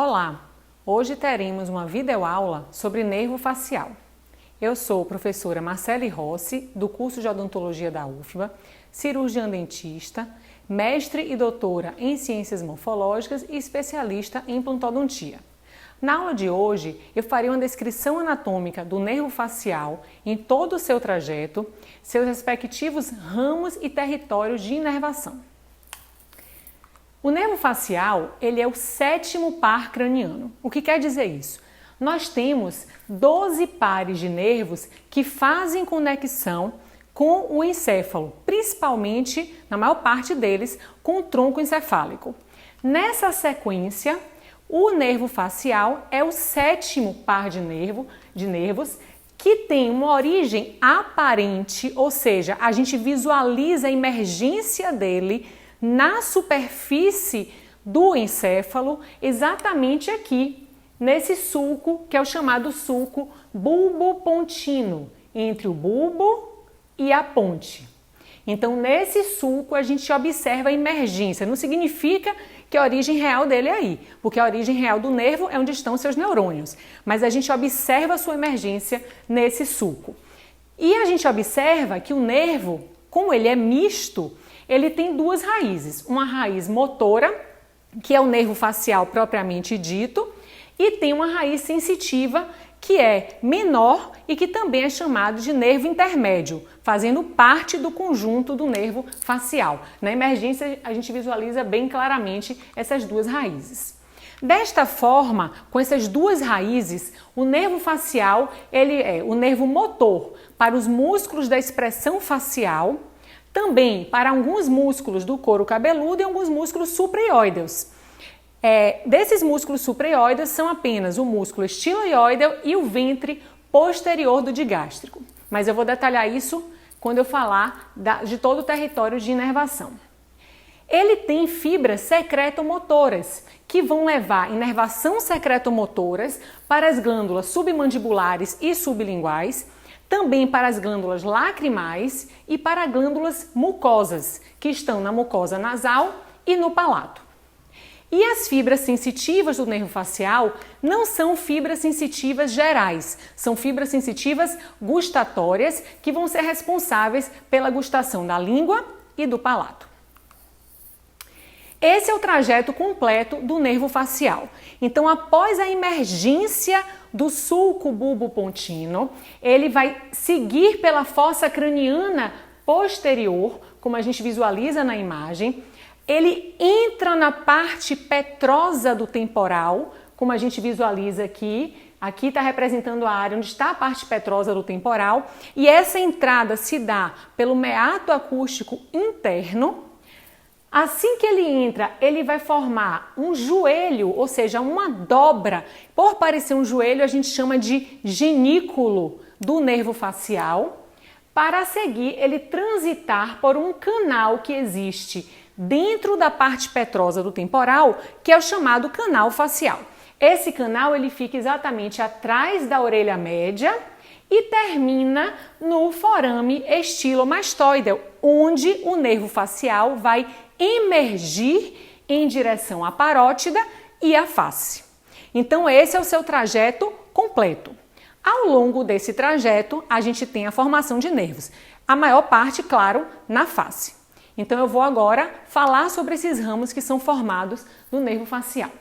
Olá! Hoje teremos uma videoaula sobre nervo facial. Eu sou a professora Marcele Rossi, do curso de Odontologia da UFBA, cirurgiã dentista, mestre e doutora em Ciências Morfológicas e especialista em implantodontia. Na aula de hoje, eu farei uma descrição anatômica do nervo facial em todo o seu trajeto, seus respectivos ramos e territórios de inervação. O nervo facial, ele é o 7º par craniano. O que quer dizer isso? Nós temos 12 pares de nervos que fazem conexão com o encéfalo, principalmente, na maior parte deles, com o tronco encefálico. Nessa sequência, o nervo facial é o 7º par de nervos que tem uma origem aparente, ou seja, a gente visualiza a emergência dele na superfície do encéfalo, exatamente aqui, nesse sulco, que é o chamado sulco bulbopontino, entre o bulbo e a ponte. Então, nesse sulco, a gente observa a emergência. Não significa que a origem real dele é aí, porque a origem real do nervo é onde estão seus neurônios. Mas a gente observa a sua emergência nesse sulco. E a gente observa que o nervo, como ele é misto, ele tem duas raízes. Uma raiz motora, que é o nervo facial propriamente dito, e tem uma raiz sensitiva, que é menor e que também é chamado de nervo intermédio, fazendo parte do conjunto do nervo facial. Na emergência, a gente visualiza bem claramente essas duas raízes. Desta forma, com essas duas raízes, o nervo facial ele é o nervo motor para os músculos da expressão facial, também para alguns músculos do couro cabeludo e alguns músculos supraoideus. Desses músculos supraoideus são apenas o músculo estiloioideo e o ventre posterior do digástrico. Mas eu vou detalhar isso quando eu falar de todo o território de inervação. Ele tem fibras secretomotoras, que vão levar inervação secretomotoras para as glândulas submandibulares e sublinguais, também para as glândulas lacrimais e para glândulas mucosas, que estão na mucosa nasal e no palato. E as fibras sensitivas do nervo facial não são fibras sensitivas gerais, são fibras sensitivas gustatórias que vão ser responsáveis pela gustação da língua e do palato. Esse é o trajeto completo do nervo facial. Então, após a emergência do sulco bulbopontino, ele vai seguir pela fossa craniana posterior, como a gente visualiza na imagem. Ele entra na parte petrosa do temporal, como a gente visualiza aqui. Aqui está representando a área onde está a parte petrosa do temporal. E essa entrada se dá pelo meato acústico interno. Assim que ele entra, ele vai formar um joelho, ou seja, uma dobra. Por parecer um joelho, a gente chama de genículo do nervo facial, para a seguir ele transitar por um canal que existe dentro da parte petrosa do temporal, que é o chamado canal facial. Esse canal ele fica exatamente atrás da orelha média e termina no forame estilomastoideo, onde o nervo facial vai emergir em direção à parótida e à face. Então, esse é o seu trajeto completo. Ao longo desse trajeto, a gente tem a formação de nervos. A maior parte, claro, na face. Então, eu vou agora falar sobre esses ramos que são formados no nervo facial.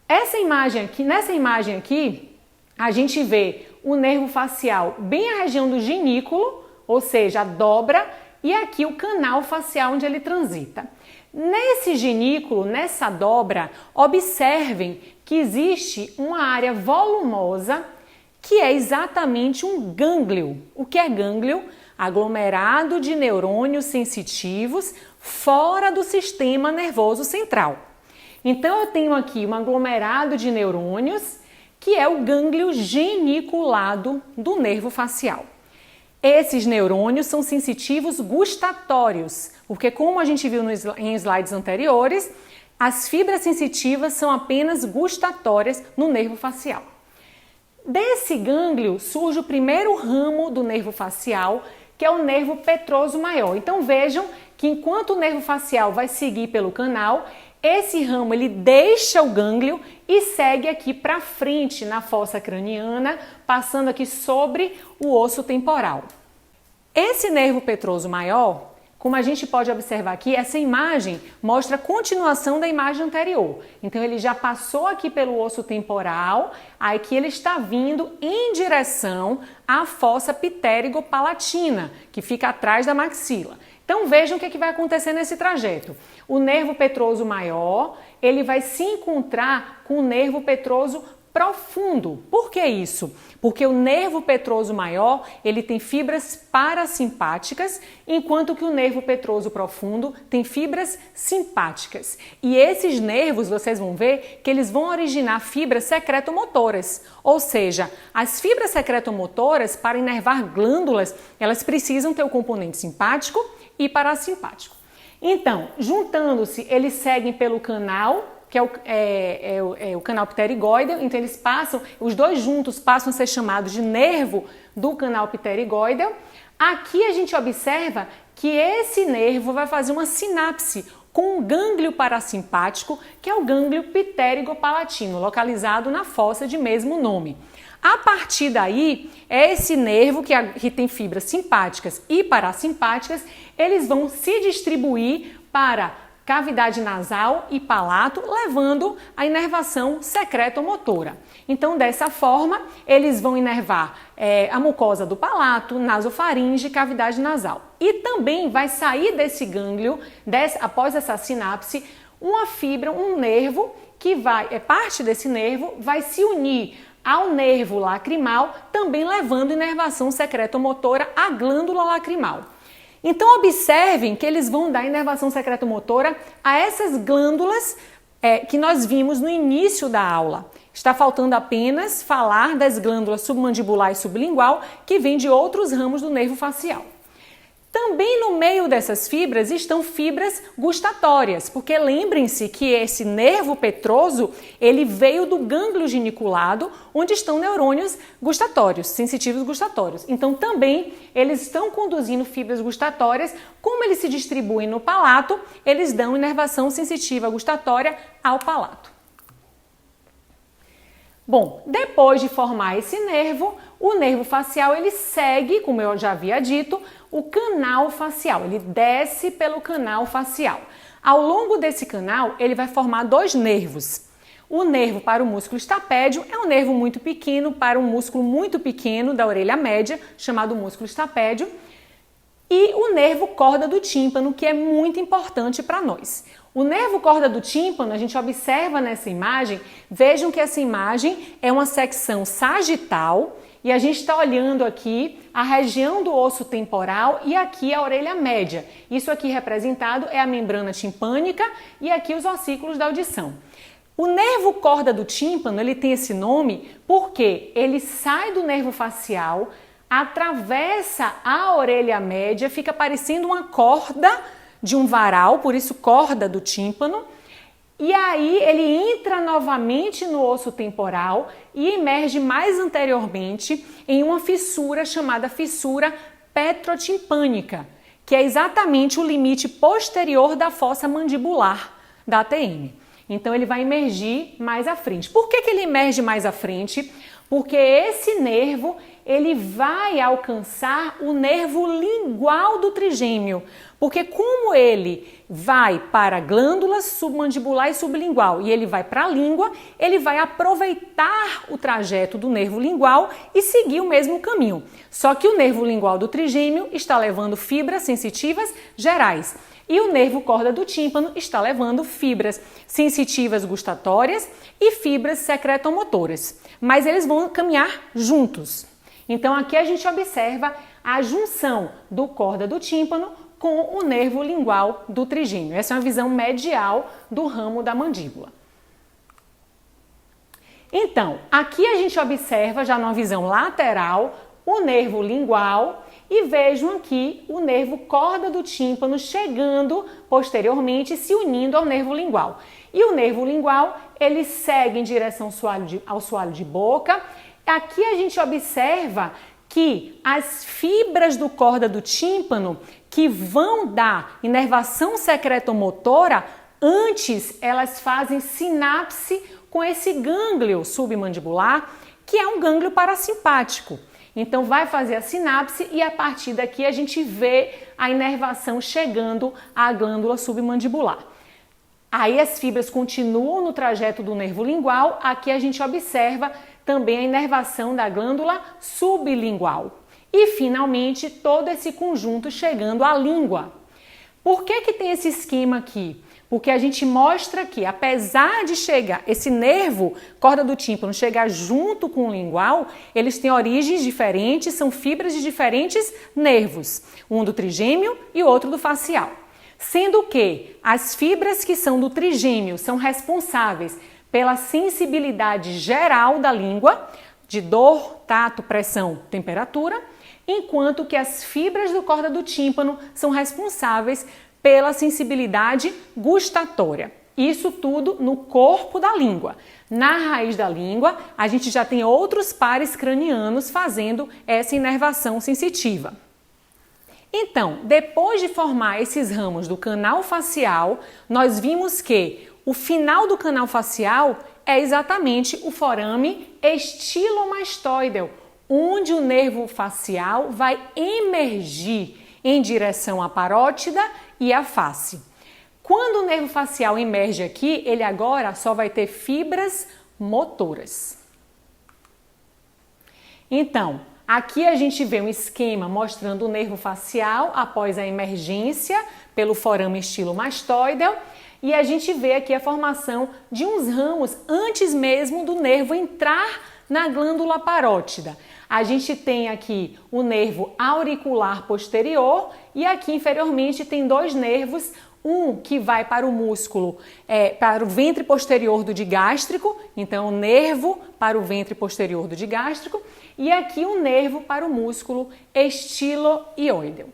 Nessa imagem aqui, a gente vê o nervo facial bem a região do genículo, ou seja, a dobra, e aqui o canal facial onde ele transita. Nesse genículo, nessa dobra, observem que existe uma área volumosa que é exatamente um gânglio. O que é gânglio? Aglomerado de neurônios sensitivos fora do sistema nervoso central. Então, eu tenho aqui um aglomerado de neurônios que é o gânglio geniculado do nervo facial. Esses neurônios são sensitivos gustatórios, porque como a gente viu em slides anteriores, as fibras sensitivas são apenas gustatórias no nervo facial. Desse gânglio surge o primeiro ramo do nervo facial, que é o nervo petroso maior. Então vejam que enquanto o nervo facial vai seguir pelo canal, esse ramo ele deixa o gânglio e segue aqui para frente na fossa craniana, passando aqui sobre o osso temporal. Esse nervo petroso maior, como a gente pode observar aqui, essa imagem mostra a continuação da imagem anterior. Então ele já passou aqui pelo osso temporal, aqui ele está vindo em direção à fossa pterigo-palatina, que fica atrás da maxila. Então vejam o que vai acontecer nesse trajeto. O nervo petroso maior, ele vai se encontrar com o nervo petroso profundo. Por que isso? Porque o nervo petroso maior, ele tem fibras parasimpáticas, enquanto que o nervo petroso profundo tem fibras simpáticas. E esses nervos, vocês vão ver que eles vão originar fibras secretomotoras. Ou seja, as fibras secretomotoras, para inervar glândulas, elas precisam ter o componente simpático e parasimpático. Então, juntando-se, eles seguem pelo canal, que é o canal pterigoide, então eles passam, os dois juntos passam a ser chamados de nervo do canal pterigoide. Aqui a gente observa que esse nervo vai fazer uma sinapse com o gânglio parasimpático, que é o gânglio pterigo-palatino, localizado na fossa de mesmo nome. A partir daí, esse nervo que tem fibras simpáticas e parasimpáticas, eles vão se distribuir para cavidade nasal e palato, levando a inervação secretomotora. Então, dessa forma, eles vão inervar a mucosa do palato, nasofaringe e cavidade nasal. E também vai sair desse gânglio, após essa sinapse, uma fibra, um nervo, que parte desse nervo, vai se unir ao nervo lacrimal, também levando inervação secretomotora à glândula lacrimal. Então, observem que eles vão dar inervação secretomotora a essas glândulas que nós vimos no início da aula. Está faltando apenas falar das glândulas submandibular e sublingual, que vêm de outros ramos do nervo facial. Também no meio dessas fibras estão fibras gustatórias, porque lembrem-se que esse nervo petroso, ele veio do gânglio geniculado, onde estão neurônios gustatórios, sensitivos gustatórios. Então também eles estão conduzindo fibras gustatórias, como eles se distribuem no palato, eles dão inervação sensitiva gustatória ao palato. Bom, depois de formar esse nervo, o nervo facial ele segue, como eu já havia dito, o canal facial, ele desce pelo canal facial. Ao longo desse canal, ele vai formar dois nervos. O nervo para o músculo estapédio é um nervo muito pequeno para um músculo muito pequeno da orelha média, chamado músculo estapédio, e o nervo corda do tímpano, que é muito importante para nós. O nervo corda do tímpano, a gente observa nessa imagem, vejam que essa imagem é uma secção sagital e a gente está olhando aqui a região do osso temporal e aqui a orelha média. Isso aqui representado é a membrana timpânica e aqui os ossículos da audição. O nervo corda do tímpano, ele tem esse nome porque ele sai do nervo facial, atravessa a orelha média, fica parecendo uma corda de um varal, por isso corda do tímpano, e aí ele entra novamente no osso temporal e emerge mais anteriormente em uma fissura chamada fissura petrotimpânica, que é exatamente o limite posterior da fossa mandibular da ATM. Então ele vai emergir mais à frente. Por que ele emerge mais à frente? Porque esse nervo ele vai alcançar o nervo lingual do trigêmeo, porque como ele vai para a glândula submandibular e sublingual e ele vai para a língua, ele vai aproveitar o trajeto do nervo lingual e seguir o mesmo caminho. Só que o nervo lingual do trigêmeo está levando fibras sensitivas gerais e o nervo corda do tímpano está levando fibras sensitivas gustatórias e fibras secretomotoras, mas eles vão caminhar juntos. Então aqui a gente observa a junção do corda do tímpano com o nervo lingual do trigêmeo. Essa é uma visão medial do ramo da mandíbula. Então, aqui a gente observa já numa visão lateral o nervo lingual e vejam aqui o nervo corda do tímpano chegando posteriormente, se unindo ao nervo lingual. E o nervo lingual, ele segue em direção ao soalho de boca. Aqui a gente observa que as fibras do corda do tímpano que vão dar inervação secretomotora Antes, elas fazem sinapse com esse gânglio submandibular, que é um gânglio parasimpático. Então, vai fazer a sinapse e a partir daqui a gente vê a inervação chegando à glândula submandibular. Aí as fibras continuam no trajeto do nervo lingual, aqui a gente observa também a inervação da glândula sublingual. E finalmente todo esse conjunto chegando à língua. Por que tem esse esquema aqui? Porque a gente mostra que apesar de chegar, esse nervo, corda do tímpano, chegar junto com o lingual, eles têm origens diferentes, são fibras de diferentes nervos, um do trigêmeo e outro do facial. Sendo que as fibras que são do trigêmeo são responsáveis pela sensibilidade geral da língua, de dor, tato, pressão, temperatura, enquanto que as fibras do corda do tímpano são responsáveis pela sensibilidade gustatória. Isso tudo no corpo da língua. Na raiz da língua, a gente já tem outros pares cranianos fazendo essa inervação sensitiva. Então, depois de formar esses ramos do canal facial, nós vimos que o final do canal facial é exatamente o forame estilomastoideo, onde o nervo facial vai emergir em direção à parótida e à face. Quando o nervo facial emerge aqui, ele agora só vai ter fibras motoras. Então, aqui a gente vê um esquema mostrando o nervo facial após a emergência pelo forame estilomastoideo e a gente vê aqui a formação de uns ramos antes mesmo do nervo entrar na glândula parótida. A gente tem aqui o nervo auricular posterior e aqui inferiormente tem dois nervos, um que vai para o músculo, para o ventre posterior do digástrico, então o nervo para o ventre posterior do digástrico, e aqui um nervo para o músculo estiloioideo.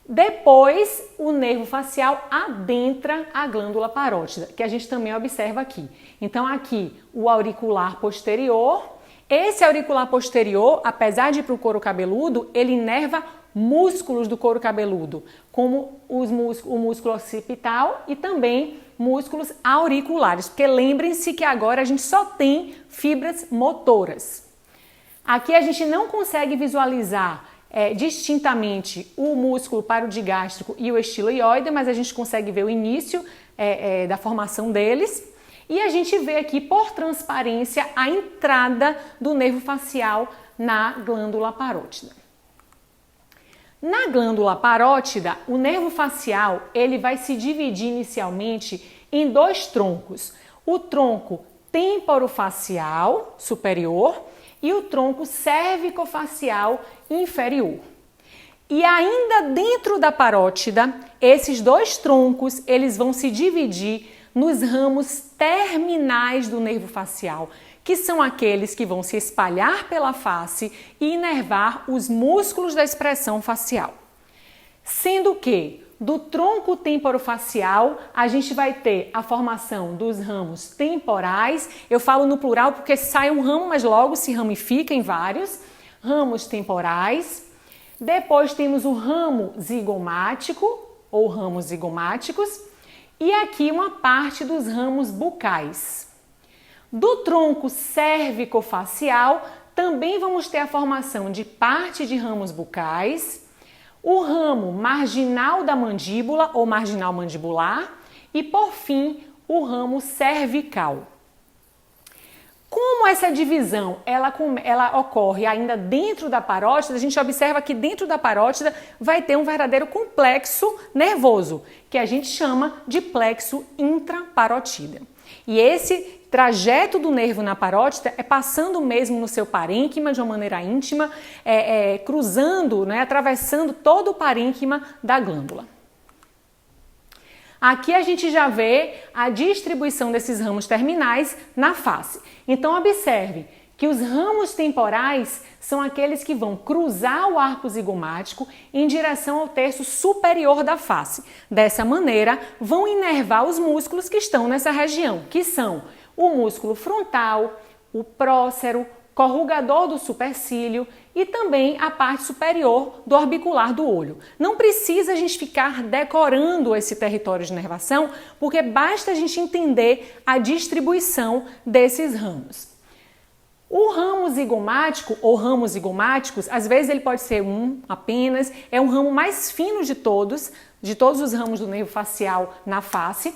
Depois, o nervo facial adentra a glândula parótida, que a gente também observa aqui. Então aqui o auricular posterior. Esse auricular posterior, apesar de ir para o couro cabeludo, ele inerva músculos do couro cabeludo, como o músculo occipital e também músculos auriculares, porque lembrem-se que agora a gente só tem fibras motoras. Aqui a gente não consegue visualizar distintamente o músculo parodigástrico e o estiloioide, mas a gente consegue ver o início da formação deles. E a gente vê aqui, por transparência, a entrada do nervo facial na glândula parótida. Na glândula parótida, o nervo facial ele vai se dividir inicialmente em dois troncos. O tronco temporofacial superior e o tronco cervicofacial inferior. E ainda dentro da parótida, esses dois troncos eles vão se dividir nos ramos terminais do nervo facial, que são aqueles que vão se espalhar pela face e inervar os músculos da expressão facial. Sendo que do tronco temporofacial a gente vai ter a formação dos ramos temporais, eu falo no plural porque sai um ramo, mas logo se ramifica em vários ramos temporais. Depois temos o ramo zigomático ou ramos zigomáticos. E aqui uma parte dos ramos bucais. Do tronco cervicofacial também vamos ter a formação de parte de ramos bucais, o ramo marginal da mandíbula ou marginal mandibular e, por fim, o ramo cervical. Como essa divisão ela ocorre ainda dentro da parótida, a gente observa que dentro da parótida vai ter um verdadeiro complexo nervoso, que a gente chama de plexo intraparotídeo. E esse trajeto do nervo na parótida é passando mesmo no seu parênquima de uma maneira íntima, cruzando, atravessando todo o parênquima da glândula. Aqui a gente já vê a distribuição desses ramos terminais na face. Então observe que os ramos temporais são aqueles que vão cruzar o arco zigomático em direção ao terço superior da face. Dessa maneira, vão inervar os músculos que estão nessa região, que são o músculo frontal, o prócero, corrugador do supercílio e também a parte superior do orbicular do olho. Não precisa a gente ficar decorando esse território de inervação, porque basta a gente entender a distribuição desses ramos. O ramo zigomático ou ramos zigomáticos, às vezes ele pode ser um apenas, é um ramo mais fino de todos os ramos do nervo facial na face.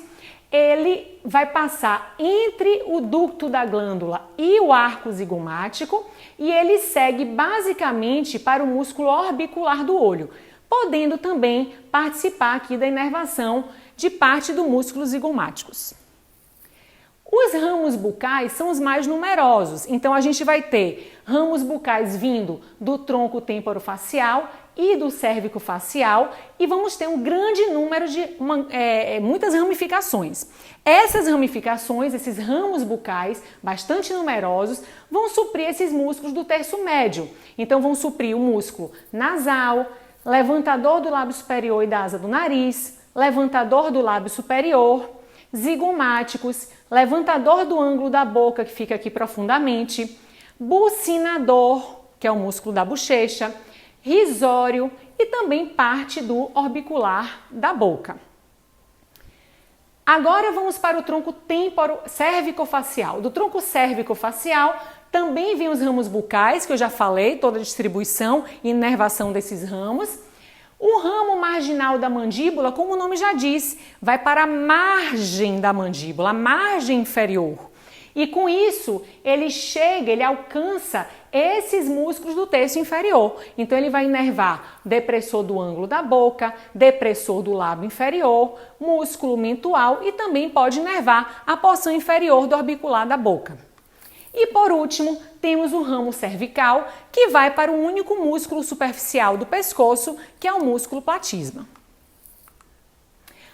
Ele vai passar entre o ducto da glândula e o arco zigomático e ele segue basicamente para o músculo orbicular do olho, podendo também participar aqui da inervação de parte do músculo zigomáticos. Os ramos bucais são os mais numerosos, então a gente vai ter ramos bucais vindo do tronco temporofacial e do cérvico-facial e vamos ter um grande número de muitas ramificações. Essas ramificações, esses ramos bucais bastante numerosos, vão suprir esses músculos do terço médio. Então vão suprir o músculo nasal, levantador do lábio superior e da asa do nariz, levantador do lábio superior, zigomáticos, levantador do ângulo da boca, que fica aqui profundamente, bucinador, que é o músculo da bochecha, risório e também parte do orbicular da boca. Agora vamos para o tronco cérvico-facial. Do tronco cérvico-facial também vem os ramos bucais, que eu já falei, toda a distribuição e inervação desses ramos. O ramo marginal da mandíbula, como o nome já diz, vai para a margem da mandíbula, a margem inferior. E com isso, ele alcança esses músculos do terço inferior. Então, ele vai inervar depressor do ângulo da boca, depressor do lábio inferior, músculo mentual e também pode inervar a porção inferior do orbicular da boca. E por último, temos o ramo cervical, que vai para o único músculo superficial do pescoço, que é o músculo platisma.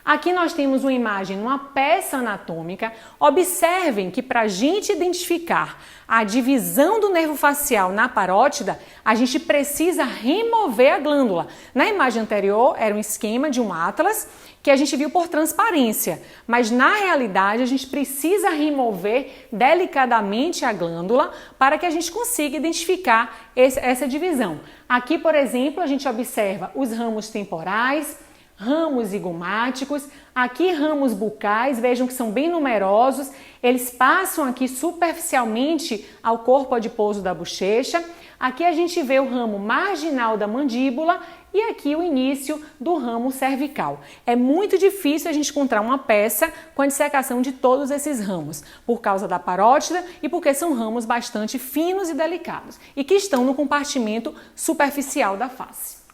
Aqui nós temos uma imagem, uma peça anatômica. Observem que para a gente identificar a divisão do nervo facial na parótida, a gente precisa remover a glândula. Na imagem anterior era um esquema de um atlas que a gente viu por transparência, mas na realidade a gente precisa remover delicadamente a glândula para que a gente consiga identificar essa divisão. Aqui, por exemplo, a gente observa os ramos temporais, ramos zigomáticos, aqui ramos bucais, vejam que são bem numerosos, eles passam aqui superficialmente ao corpo adiposo da bochecha. Aqui a gente vê o ramo marginal da mandíbula e aqui o início do ramo cervical. É muito difícil a gente encontrar uma peça com a dissecação de todos esses ramos, por causa da parótida e porque são ramos bastante finos e delicados e que estão no compartimento superficial da face.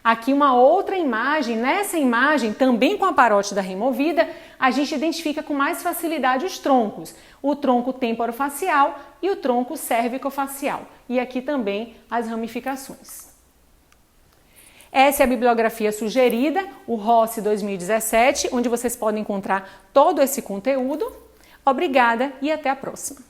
Aqui uma outra imagem, nessa imagem, também com a parótida removida, a gente identifica com mais facilidade os troncos, o tronco temporofacial e o tronco cérvico-facial. E aqui também as ramificações. Essa é a bibliografia sugerida, o Rossi 2017, onde vocês podem encontrar todo esse conteúdo. Obrigada e até a próxima!